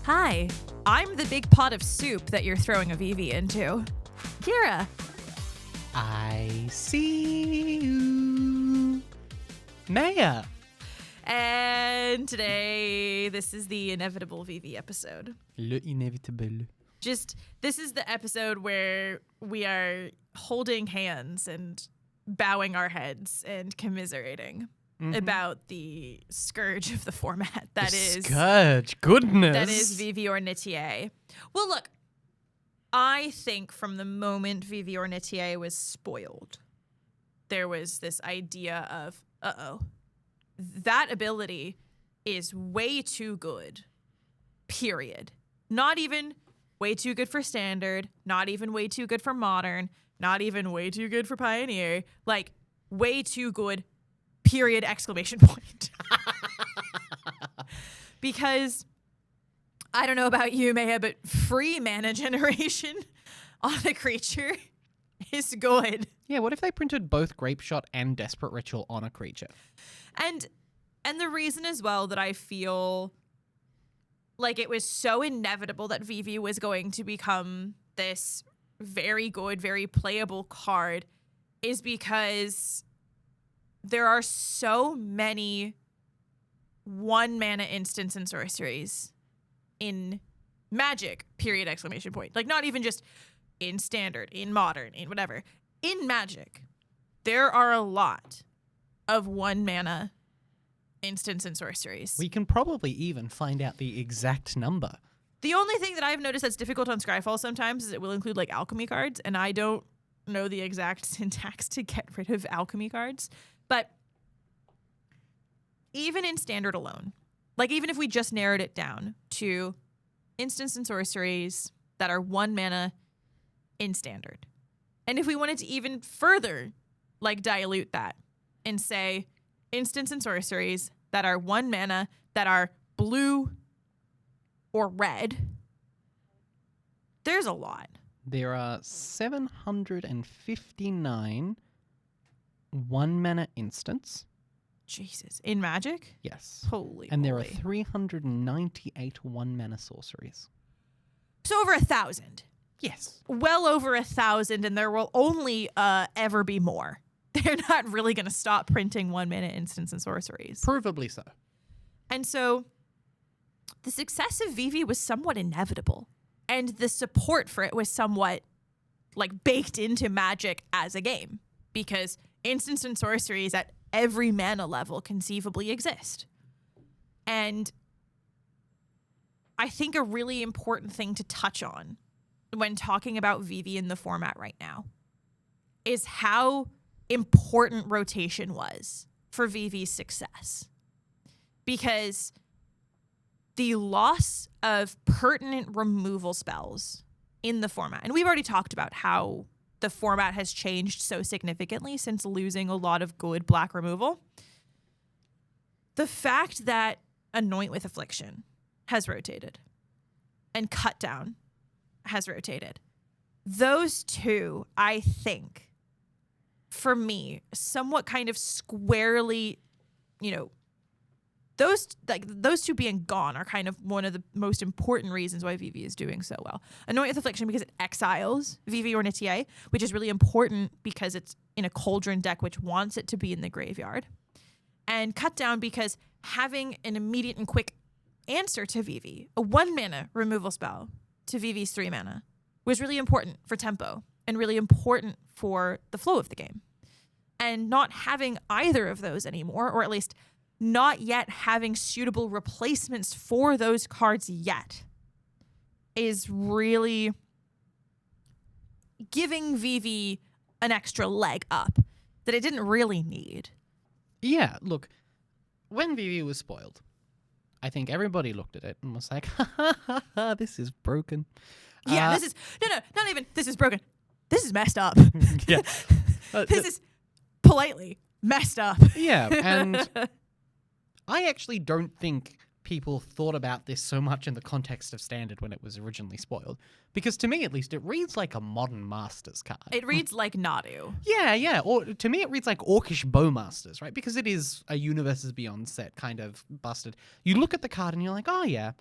Hi, I'm the big pot of soup that you're throwing a Vivi into. Kira. I see you. Maya. And today, this is the inevitable Vivi episode. Le inévitable. This is the episode where we are holding hands and bowing our heads and commiserating about the scourge of the format Scourge, goodness. that is Vivi or Nitier. Well, look, I think from the moment Vivi or Nitier was spoiled, there was this idea of, that ability is way too good, period. Not even way too good for standard, not even way too good for modern, not even way too good for pioneer, like way too good, period, exclamation point. Because I don't know about you, Maya, but free mana generation on a creature is good. Yeah, what if they printed both Grape Shot and Desperate Ritual on a creature? And the reason as well that I feel like it was so inevitable that Vivi was going to become this very good, very playable card is because there are so many 1-mana instants and sorceries in Magic, period, exclamation point. Like not even just in standard, in modern, in whatever. In Magic, there are a lot of 1-mana instants and sorceries. We can probably even find out the exact number. The only thing that I've noticed that's difficult on Scryfall sometimes is it will include like alchemy cards, and I don't know the exact syntax to get rid of alchemy cards. But even in standard alone, like even if we just narrowed it down to instants and sorceries that are 1-mana in standard, and if we wanted to even further like dilute that and say instants and sorceries that are 1-mana that are blue or red, there's a lot. There are 759 1-mana instants. Jesus. In Magic? Yes. Holy And there are moly. 398 1-mana sorceries. So over 1,000. Yes. Well over 1,000, and there will only ever be more. They're not really going to stop printing 1-mana instants and sorceries. Provably so. And so the success of Vivi was somewhat inevitable. And the support for it was somewhat like baked into Magic as a game. Because instants and sorceries at every mana level conceivably exist. And I think a really important thing to touch on when talking about Vivi in the format right now is how important rotation was for Vivi's success. Because the loss of pertinent removal spells in the format, and we've already talked about how the format has changed so significantly since losing a lot of good black removal. The fact that Anoint with Affliction has rotated and Cut Down has rotated. Those two, I think, for me, somewhat kind of squarely, those two being gone are kind of one of the most important reasons why Vivi is doing so well. Anoint with Affliction because it exiles Vivi or Nitier, which is really important because it's in a Cauldron deck which wants it to be in the graveyard. And Cut Down because having an immediate and quick answer to Vivi, a 1-mana removal spell to Vivi's 3-mana, was really important for tempo and really important for the flow of the game. And not having either of those anymore, or at least not yet having suitable replacements for those cards yet, is really giving Vivi an extra leg up that it didn't really need. Yeah, look, when Vivi was spoiled, I think everybody looked at it and was like, ha, this is broken. Yeah, this is, not even, this is broken. This is messed up. Yeah. This is politely messed up. Yeah, and I actually don't think people thought about this so much in the context of Standard when it was originally spoiled. Because to me, at least, it reads like a modern Masters card. It reads like Nadu. Yeah. Or to me, it reads like Orcish Bowmasters, right? Because it is a Universes Beyond set kind of busted. You look at the card and you're like, oh yeah,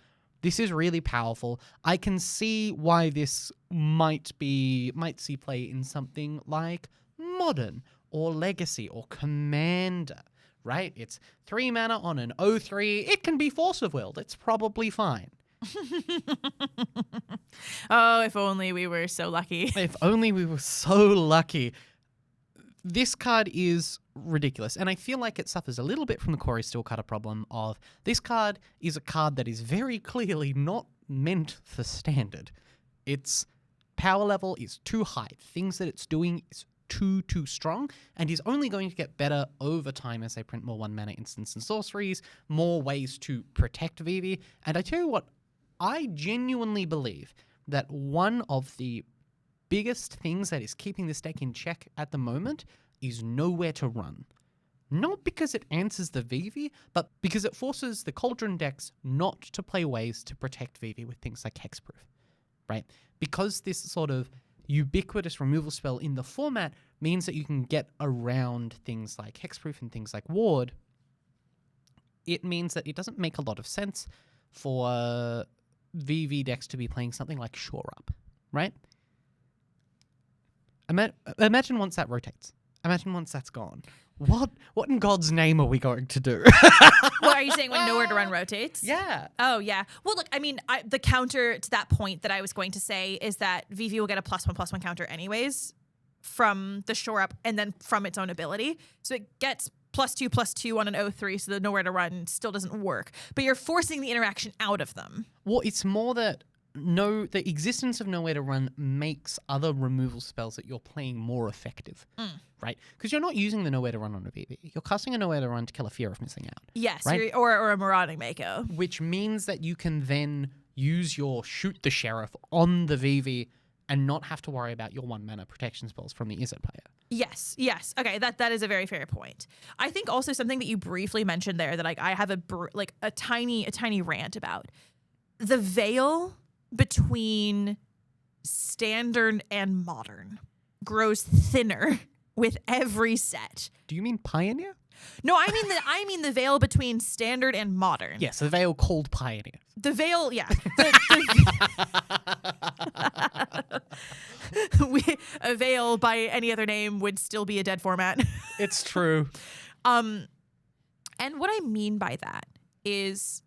This is really powerful. I can see why this might see play in something like Modern or Legacy or Commander, right? It's 3 mana on an 0/3. It can be Force of Willed. It's probably fine. Oh, if only we were so lucky. If only we were so lucky. This card is ridiculous, and I feel like it suffers a little bit from the Corey Steelcutter problem of this card is a card that is very clearly not meant for Standard. Its power level is too high. Things that it's doing is too strong, and is only going to get better over time as they print more 1-mana instants and sorceries, more ways to protect Vivi. And I tell you what, I genuinely believe that one of the biggest things that is keeping this deck in check at the moment is Nowhere to Run. Not because it answers the Vivi, but because it forces the Cauldron decks not to play ways to protect Vivi with things like Hexproof, right? Because this sort of ubiquitous removal spell in the format means that you can get around things like Hexproof and things like Ward. It means that it doesn't make a lot of sense for VV decks to be playing something like Shore Up, right? Imagine once that rotates. Imagine once that's gone. What in God's name are we going to do? What are you saying when Nowhere to Run rotates? Yeah. Oh, yeah. Well, look, I mean, the counter to that point that I was going to say is that Vivi will get a +1/+1 counter anyways from the Shore Up and then from its own ability. So it gets +2/+2 on an 0/3, so the Nowhere to Run still doesn't work. But you're forcing the interaction out of them. Well, it's more that the existence of Nowhere to Run makes other removal spells that you're playing more effective, right? Because you're not using the Nowhere to Run on a VV. You're casting a Nowhere to Run to kill a fear of missing out. Yes, right? or a Marauding Mako. Which means that you can then use your Shoot the Sheriff on the VV and not have to worry about your 1-mana protection spells from the Izzet player. Yes. Okay, that is a very fair point. I think also something that you briefly mentioned there that I have a tiny rant about. The veil between Standard and Modern grows thinner with every set. Do you mean Pioneer? No, I mean the veil between Standard and Modern. Yes, the veil called Pioneer. The veil, yeah. A veil by any other name would still be a dead format. It's true. And what I mean by that is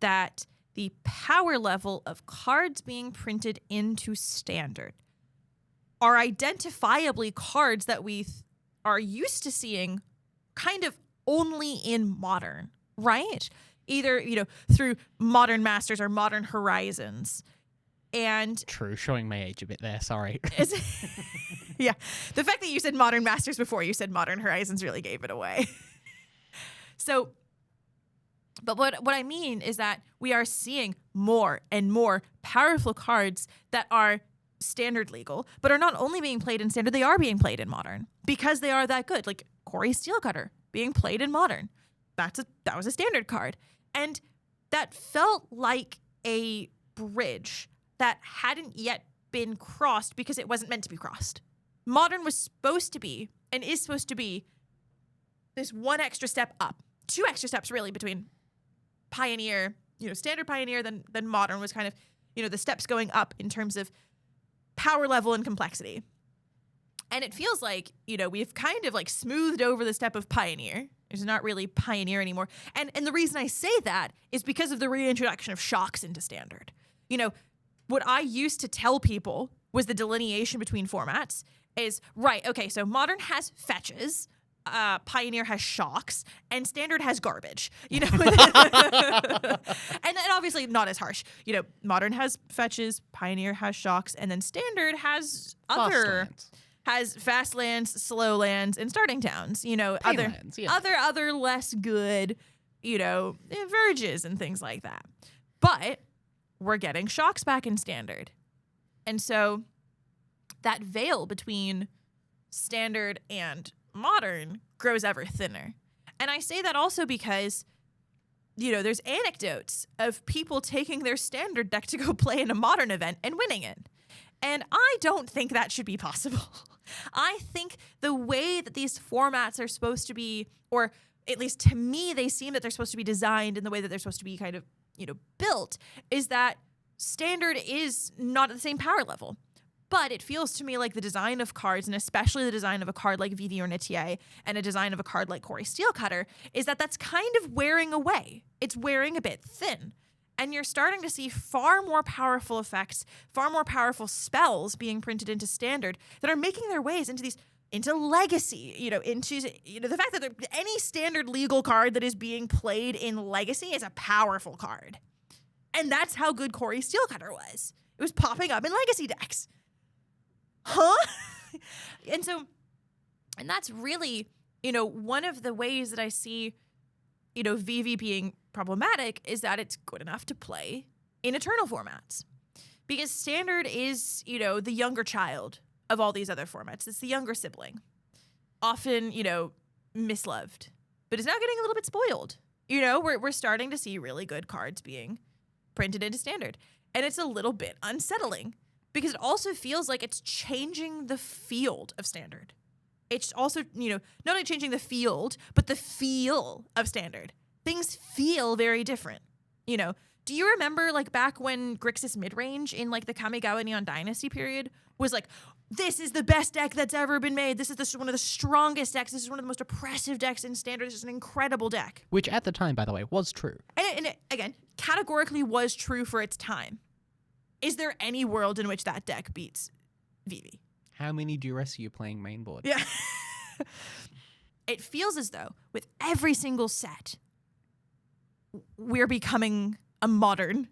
that the power level of cards being printed into Standard are identifiably cards that we are used to seeing kind of only in Modern, right? Either, through Modern Masters or Modern Horizons. And true, showing my age a bit there, sorry. Yeah. The fact that you said Modern Masters before you said Modern Horizons really gave it away. So, but what I mean is that we are seeing more and more powerful cards that are Standard legal, but are not only being played in Standard, they are being played in Modern because they are that good. Like Corey Steelcutter being played in Modern. That was a Standard card. And that felt like a bridge that hadn't yet been crossed because it wasn't meant to be crossed. Modern was supposed to be and is supposed to be this one extra step up, 2 extra steps really between Pioneer, Standard Pioneer, then Modern was kind of, the steps going up in terms of power level and complexity. And it feels like, we've kind of like smoothed over the step of Pioneer. There's not really Pioneer anymore. And the reason I say that is because of the reintroduction of shocks into Standard. What I used to tell people was the delineation between formats is, right, okay, so Modern has fetches, Pioneer has shocks, and Standard has garbage, and obviously not as harsh. Modern has fetches, Pioneer has shocks, and then Standard has has fast lands, slow lands, and starting towns. Other less good, verges and things like that. But we're getting shocks back in Standard, and so that veil between Standard and Modern grows ever thinner. And I say that also because, there's anecdotes of people taking their Standard deck to go play in a Modern event and winning it. And I don't think that should be possible. I think the way that these formats are supposed to be, or at least to me, they seem that they're supposed to be designed in the way that they're supposed to be kind of built is that Standard is not at the same power level. But it feels to me like the design of cards, and especially the design of a card like Vivi or Nitier, and a design of a card like Corey Steelcutter, is that that's kind of wearing away. It's wearing a bit thin. And you're starting to see far more powerful effects, far more powerful spells being printed into Standard that are making their ways into Legacy, into the fact that any Standard legal card that is being played in Legacy is a powerful card. And that's how good Corey Steelcutter was. It was popping up in Legacy decks. Huh? And that's really, one of the ways that I see, Vivi being problematic is that it's good enough to play in Eternal formats. Because Standard is, the younger child of all these other formats. It's the younger sibling. Often, misloved. But is now getting a little bit spoiled. We're starting to see really good cards being printed into Standard. And it's a little bit unsettling. Because it also feels like it's changing the field of Standard. It's also, not only changing the field, but the feel of Standard. Things feel very different. Do you remember back when Grixis midrange in the Kamigawa Neon Dynasty period was this is the best deck that's ever been made. This is one of the strongest decks. This is one of the most oppressive decks in Standard. This is an incredible deck. Which at the time, by the way, was true. And it, again, categorically was true for its time. Is there any world in which that deck beats Vivi? How many Duress are you playing main board? Yeah. It feels as though with every single set, we're becoming a modern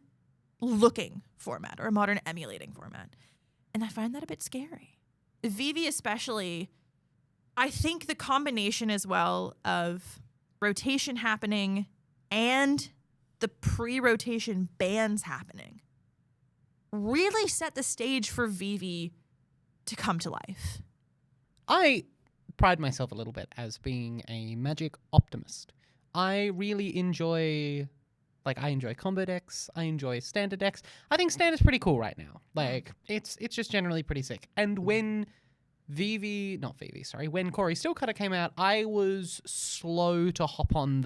looking format or a modern emulating format. And I find that a bit scary. Vivi especially, I think the combination as well of rotation happening and the pre-rotation bans happening really set the stage for Vivi to come to life. I pride myself a little bit as being a Magic optimist. I really enjoy, I enjoy combo decks. I enjoy Standard decks. I think Standard's pretty cool right now. It's just generally pretty sick. And when when Corey Steelcutter came out, I was slow to hop on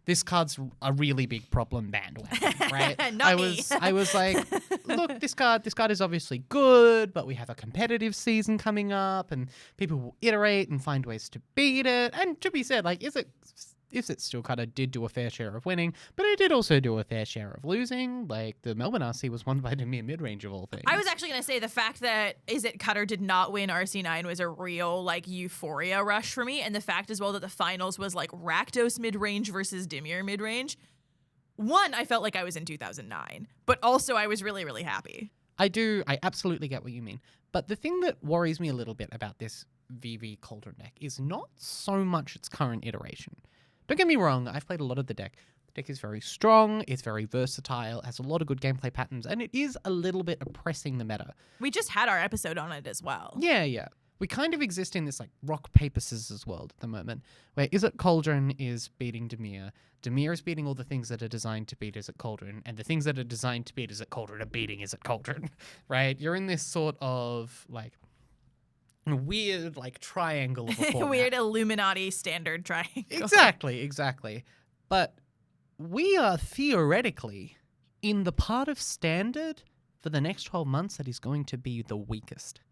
this card's a really big problem bandwagon, right? I was like, look, this card is obviously good, but we have a competitive season coming up, and people will iterate and find ways to beat it. And to be said, Izzet Steelcutter did do a fair share of winning, but it did also do a fair share of losing. The Melbourne RC was won by Demir midrange of all things. I was actually going to say the fact that Izzet Cutter did not win RC9 was a real euphoria rush for me, and the fact as well that the finals was Rakdos midrange versus Demir midrange. One, I felt like I was in 2009, but also I was really, really happy. I absolutely get what you mean. But the thing that worries me a little bit about this Vivi Cauldron deck is not so much its current iteration. Don't get me wrong, I've played a lot of the deck. The deck is very strong, it's very versatile, has a lot of good gameplay patterns, and it is a little bit oppressing the meta. We just had our episode on it as well. Yeah. We kind of exist in this rock, paper, scissors world at the moment, where Izzet Cauldron is beating Demir. Demir is beating all the things that are designed to beat Izzet Cauldron, and the things that are designed to beat Izzet Cauldron are beating Izzet Cauldron, right? You're in this sort of, weird triangle of a format. Weird Illuminati Standard triangle. Exactly. But we are theoretically in the part of Standard for the next 12 months that is going to be the weakest,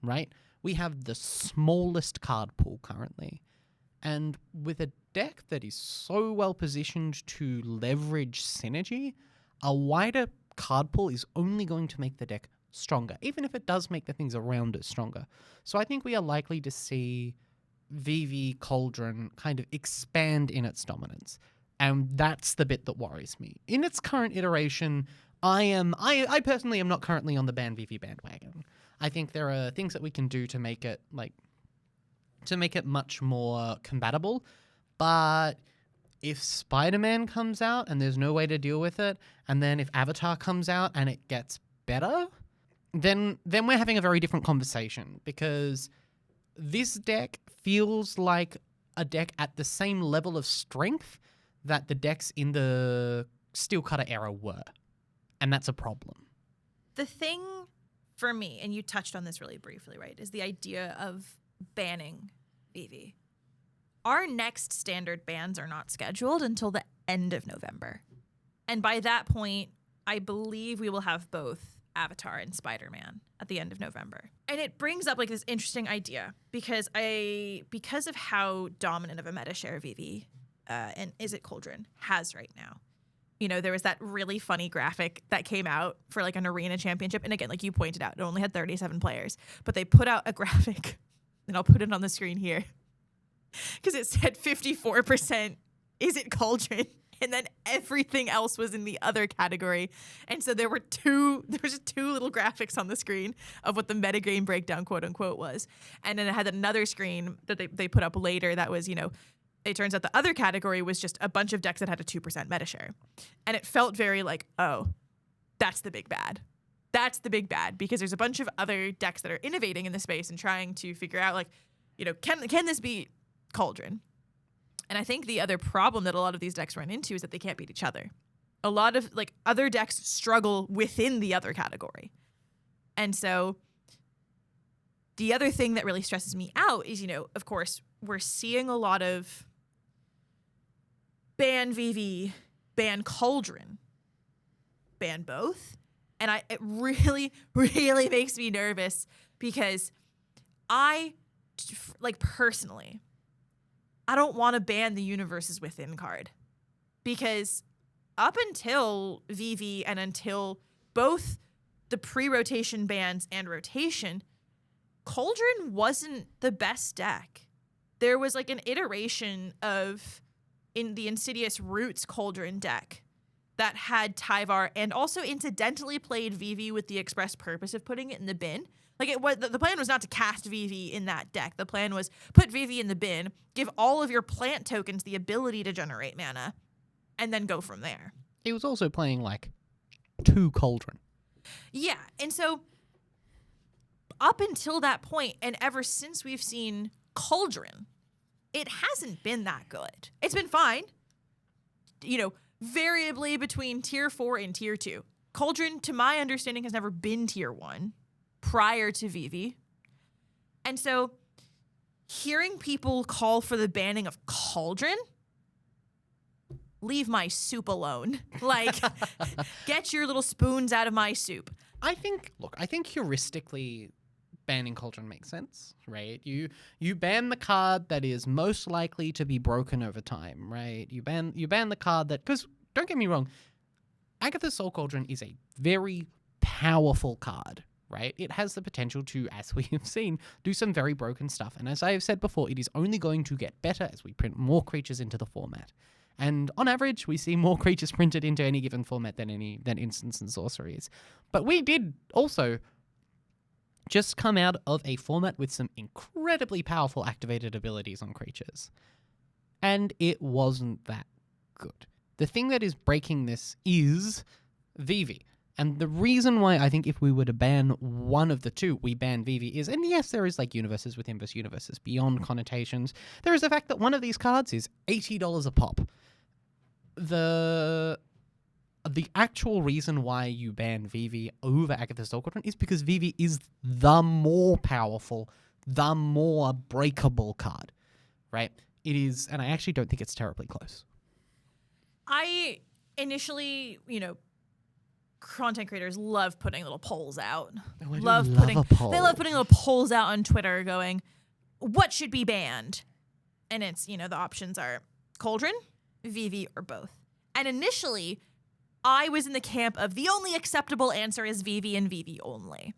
right? We have the smallest card pool currently. And with a deck that is so well positioned to leverage synergy, a wider card pool is only going to make the deck stronger, even if it does make the things around it stronger. So I think we are likely to see Vivi Cauldron kind of expand in its dominance. And that's the bit that worries me. In its current iteration, I personally am not currently on the ban Vivi bandwagon. I think there are things that we can do to make it much more compatible. But if Spider-Man comes out and there's no way to deal with it, and then if Avatar comes out and it gets better, then we're having a very different conversation, because this deck feels like a deck at the same level of strength that the decks in the Steelcutter era were. And that's a problem. The thing for me, and you touched on this really briefly, right, is the idea of banning Vivi. Our next Standard bans are not scheduled until the end of November. And by that point, I believe we will have both Avatar and Spider-Man at the end of November. And it brings up like this interesting idea because of how dominant of a meta share Vivi and Izzet Cauldron has right now. You know, there was that really funny graphic that came out for like an arena championship. And again, like you pointed out, it only had 37 players, but they put out a graphic and I'll put it on the screen here because it said 54% Izzet Cauldron. And then everything else was in the other category. And so there was two little graphics on the screen of what the metagame breakdown, quote unquote, was. And then it had another screen that they put up later that was, you know, it turns out the other category was just a bunch of decks that had a 2% meta share. And it felt very like, oh, that's the big bad. That's the big bad because there's a bunch of other decks that are innovating in the space and trying to figure out like, you know, can this be Cauldron? And I think the other problem that a lot of these decks run into is that they can't beat each other. A lot of like other decks struggle within the other category. And so the other thing that really stresses me out is, you know, of course, we're seeing a lot of ban Vivi, ban Cauldron, ban both. And it really, really makes me nervous because I, like personally, I don't want to ban the Universes Within card because up until Vivi and until both the pre-rotation bans and rotation, Cauldron wasn't the best deck. There was like an iteration of in the Insidious Roots Cauldron deck that had Tyvar and also incidentally played Vivi with the express purpose of putting it in the bin. Like it was, the plan was not to cast Vivi in that deck. The plan was put Vivi in the bin, give all of your plant tokens the ability to generate mana, and then go from there. He was also playing like 2 Cauldron. Yeah, and so up until that point, and ever since we've seen Cauldron, it hasn't been that good. It's been fine, you know, variably between tier 4 and tier 2. Cauldron, to my understanding, has never been tier 1 prior to Vivi. And so hearing people call for the banning of Cauldron, leave my soup alone. Like, get your little spoons out of my soup. I think heuristically banning Cauldron makes sense, right? You ban the card that is most likely to be broken over time, right? You ban the card that, because don't get me wrong, Agatha's Soul Cauldron is a very powerful card, right? It has the potential to, as we have seen, do some very broken stuff. And as I have said before, it is only going to get better as we print more creatures into the format. And on average, we see more creatures printed into any given format than instants and sorceries. But we did also just come out of a format with some incredibly powerful activated abilities on creatures. And it wasn't that good. The thing that is breaking this is Vivi. And the reason why I think if we were to ban one of the two, we ban Vivi is, and yes, there is like Universes Within versus Universes Beyond connotations. There is the fact that one of these cards is $80 a pop. The actual reason why you ban Vivi over Agatha's Soul Cauldron is because Vivi is the more powerful, the more breakable card, right? It is, and I actually don't think it's terribly close. I initially, you know, content creators love putting little polls out. Oh, They love putting little polls out on Twitter going, what should be banned? And it's, you know, the options are Cauldron, Vivi, or both. And initially, I was in the camp of the only acceptable answer is Vivi and Vivi only.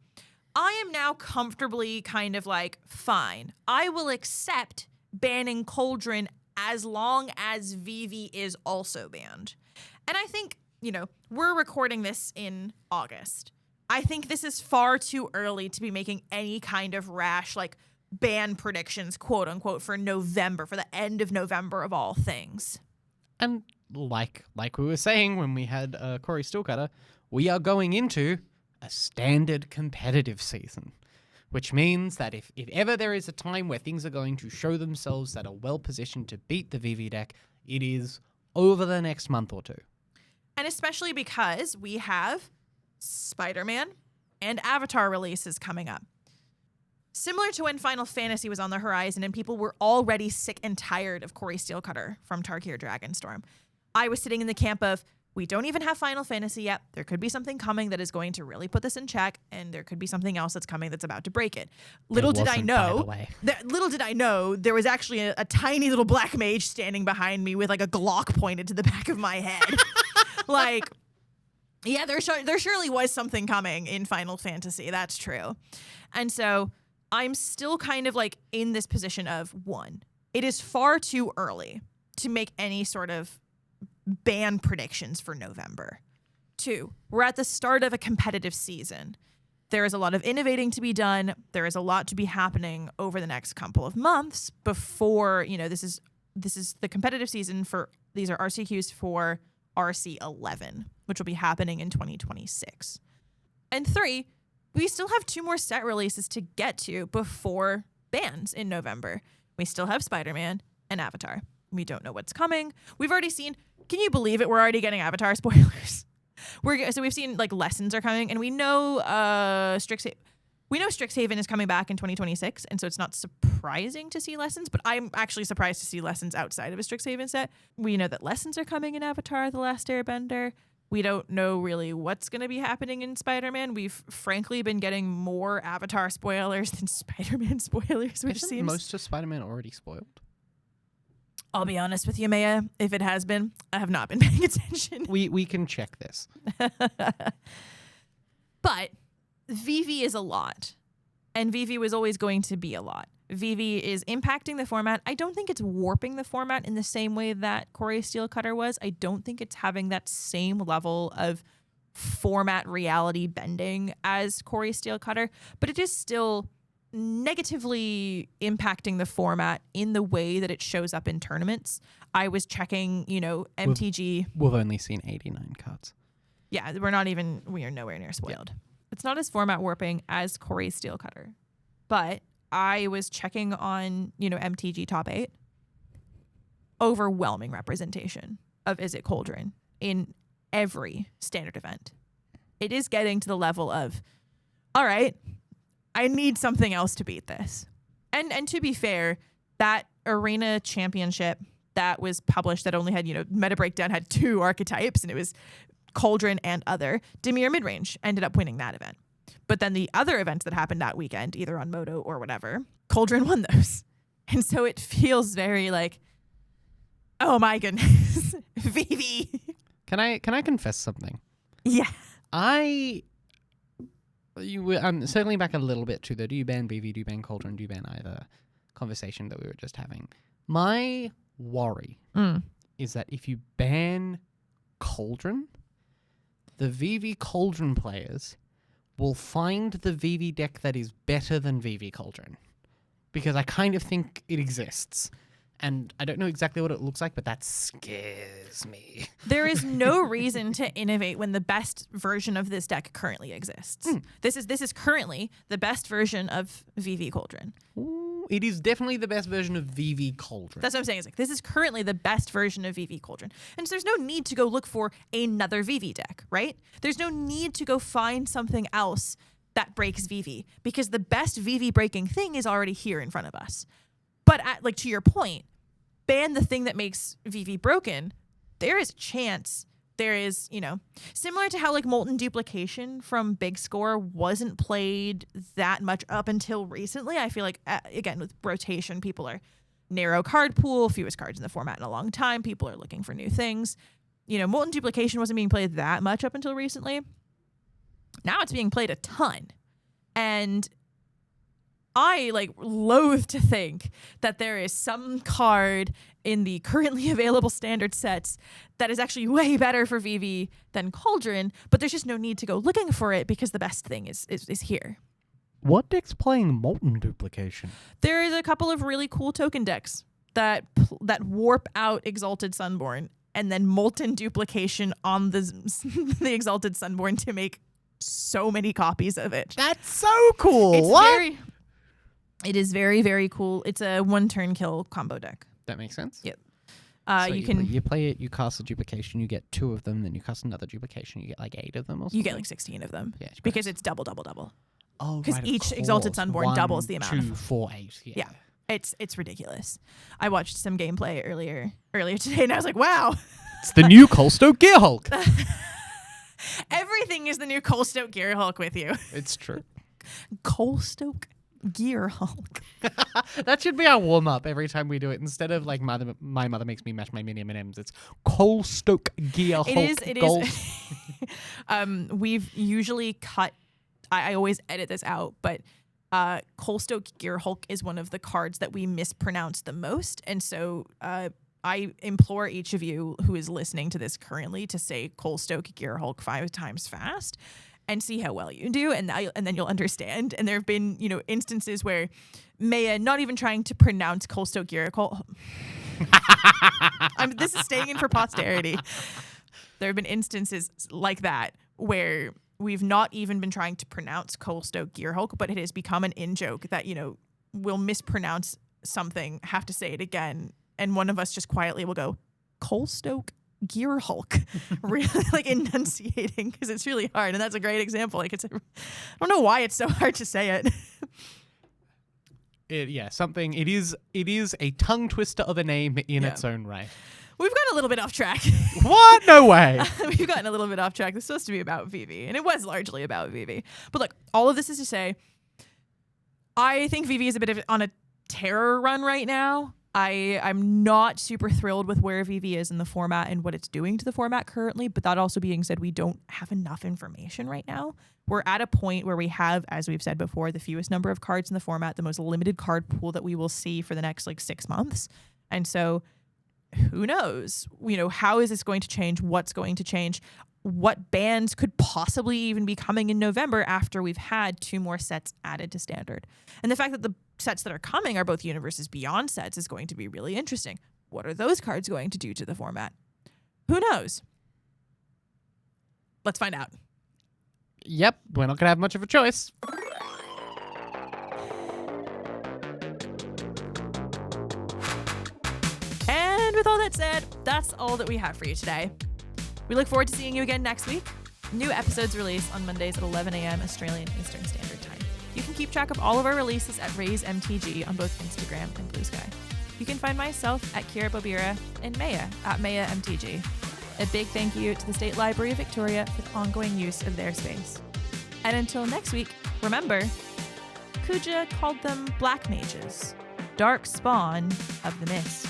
I am now comfortably kind of like, fine, I will accept banning Cauldron as long as Vivi is also banned. And I think, you know, we're recording this in August. I think this is far too early to be making any kind of rash, like, ban predictions, quote unquote, for November, for the end of November of all things. And like we were saying when we had Corey Steelcutter, we are going into a standard competitive season, which means that if ever there is a time where things are going to show themselves that are well positioned to beat the Vivi deck, it is over the next month or two. And especially because we have Spider-Man and Avatar releases coming up. Similar to when Final Fantasy was on the horizon and people were already sick and tired of Corey Steelcutter from Tarkir Dragonstorm, I was sitting in the camp of, We don't even have Final Fantasy yet. There could be something coming that is going to really put this in check, and there could be something else that's coming that's about to break it. Little did I know, there was actually a tiny little black mage standing behind me with like a Glock pointed to the back of my head. Like, yeah, there surely was something coming in Final Fantasy. That's true. And so I'm still kind of like in this position of, one, it is far too early to make any sort of ban predictions for November. 2, we're at the start of a competitive season. There is a lot of innovating to be done. There is a lot to be happening over the next couple of months before, this is the competitive season for, these are RCQs for RC11, which will be happening in 2026. And 3, we still have 2 more set releases to get to before bans in November. We still have Spider-Man and Avatar. We don't know what's coming. We've already seen, can you believe it? We're already getting Avatar spoilers. So we've seen like Lessons are coming, and we know Strixhaven is coming back in 2026, and so it's not surprising to see Lessons, but I'm actually surprised to see Lessons outside of a Strixhaven set. We know that Lessons are coming in Avatar: The Last Airbender. We don't know really what's going to be happening in Spider-Man. We've frankly been getting more Avatar spoilers than Spider-Man spoilers, which Isn't seems... most of Spider-Man already spoiled? I'll be honest with you, Maya. If it has been, I have not been paying attention. We can check this. But Vivi is a lot. And Vivi was always going to be a lot. Vivi is impacting the format. I don't think it's warping the format in the same way that Corey Steelcutter was. I don't think it's having that same level of format reality bending as Corey Steelcutter. But it is still negatively impacting the format in the way that it shows up in tournaments. I was checking, MTG. We've only seen 89 cards. Yeah, we are nowhere near spoiled. Yeah. It's not as format warping as Corey Steelcutter. But I was checking on, MTG top 8. Overwhelming representation of Izzet Cauldron in every standard event. It is getting to the level of, all right, I need something else to beat this. And to be fair, that arena championship that was published that only had, Meta Breakdown had 2 archetypes, and it was Cauldron and other. Dimir Midrange ended up winning that event. But then the other events that happened that weekend, either on Moto or whatever, Cauldron won those. And so it feels very like, oh my goodness, Vivi. Can I confess something? Yeah. I'm circling back a little bit to the do you ban Vivi, do you ban Cauldron, do you ban either conversation that we were just having. My worry is that if you ban Cauldron, the Vivi Cauldron players will find the Vivi deck that is better than Vivi Cauldron. Because I kind of think it exists. And I don't know exactly what it looks like, but that scares me. There is no reason to innovate when the best version of this deck currently exists. This is currently the best version of Vivi Cauldron. Ooh, it is definitely the best version of Vivi Cauldron. That's what I'm saying. It's like, this is currently the best version of Vivi Cauldron. And so there's no need to go look for another Vivi deck, right? There's no need to go find something else that breaks Vivi, because the best Vivi breaking thing is already here in front of us. But to your point, ban the thing that makes Vivi broken. There is a chance. There is, similar to how Molten Duplication from Big Score wasn't played that much up until recently. I feel like, again, with rotation, people are narrow card pool, fewest cards in the format in a long time. People are looking for new things. Molten Duplication wasn't being played that much up until recently. Now it's being played a ton. And I loathe to think that there is some card in the currently available standard sets that is actually way better for Vivi than Cauldron, but there's just no need to go looking for it because the best thing is here. What deck's playing Molten Duplication? There is a couple of really cool token decks that warp out Exalted Sunborn and then Molten Duplication on the Exalted Sunborn to make so many copies of it. That's so cool. It is very, very cool. It's a 1-turn kill combo deck. That makes sense. Yep. So you play it, you cast a duplication, you get 2 of them, then you cast another duplication, you get 8 of them or something? You get 16 of them. Yeah, because it's double. Oh, because each Exalted Sunborn doubles the amount. 2, 4, 8. Yeah. It's ridiculous. I watched some gameplay earlier today, and I was like, wow. It's the new Colstoke Gearhulk. Everything is the new Colstoke Gearhulk with you. It's true. Colstoke Gearhulk. That should be our warm-up every time we do it. Instead of like my mother makes me mash my mini M&Ms, it's Colstoke Gearhulk. It is. We've usually cut, I always edit this out, but Colstoke Gearhulk is one of the cards that we mispronounce the most. And so I implore each of you who is listening to this currently to say Colstoke Gearhulk 5 times fast and see how well you do, and then you'll understand. And there have been, instances where Maya, not even trying to pronounce Colstoke Gearhulk, this is staying in for posterity. There have been instances like that where we've not even been trying to pronounce Colstoke Gearhulk, but it has become an in-joke that, we'll mispronounce something, have to say it again, and one of us just quietly will go, Colstoke Gearhulk, really like enunciating, because it's really hard. And that's a great example. Like I don't know why it's so hard to say it. It is a tongue twister of a name in its own right. We've gotten a little bit off track. What? No way. We've gotten a little bit off track. This is supposed to be about Vivi, and it was largely about Vivi. But look, all of this is to say, I think Vivi is a bit on a terror run right now. I'm not super thrilled with where Vivi is in the format and what it's doing to the format currently, but that also being said, we don't have enough information right now. We're at a point where we have, as we've said before, the fewest number of cards in the format, the most limited card pool that we will see for the next 6 months. And so who knows? How is this going to change? What's going to change? What bans could possibly even be coming in November after we've had 2 more sets added to Standard? And the fact that the sets that are coming are both Universes Beyond sets is going to be really interesting. What are those cards going to do to the format? Who knows? Let's find out. Yep, we're not going to have much of a choice. And with all that said, that's all that we have for you today. We look forward to seeing you again next week. New episodes release on Mondays at 11 a.m. Australian Eastern Standard Time. You can keep track of all of our releases at Raise MTG on both Instagram and Blue Sky. You can find myself at Kira Bobira and Maya at Maya MTG. A big thank you to the State Library of Victoria for the ongoing use of their space. And until next week, remember, Kuja called them Black Mages, dark spawn of the mist.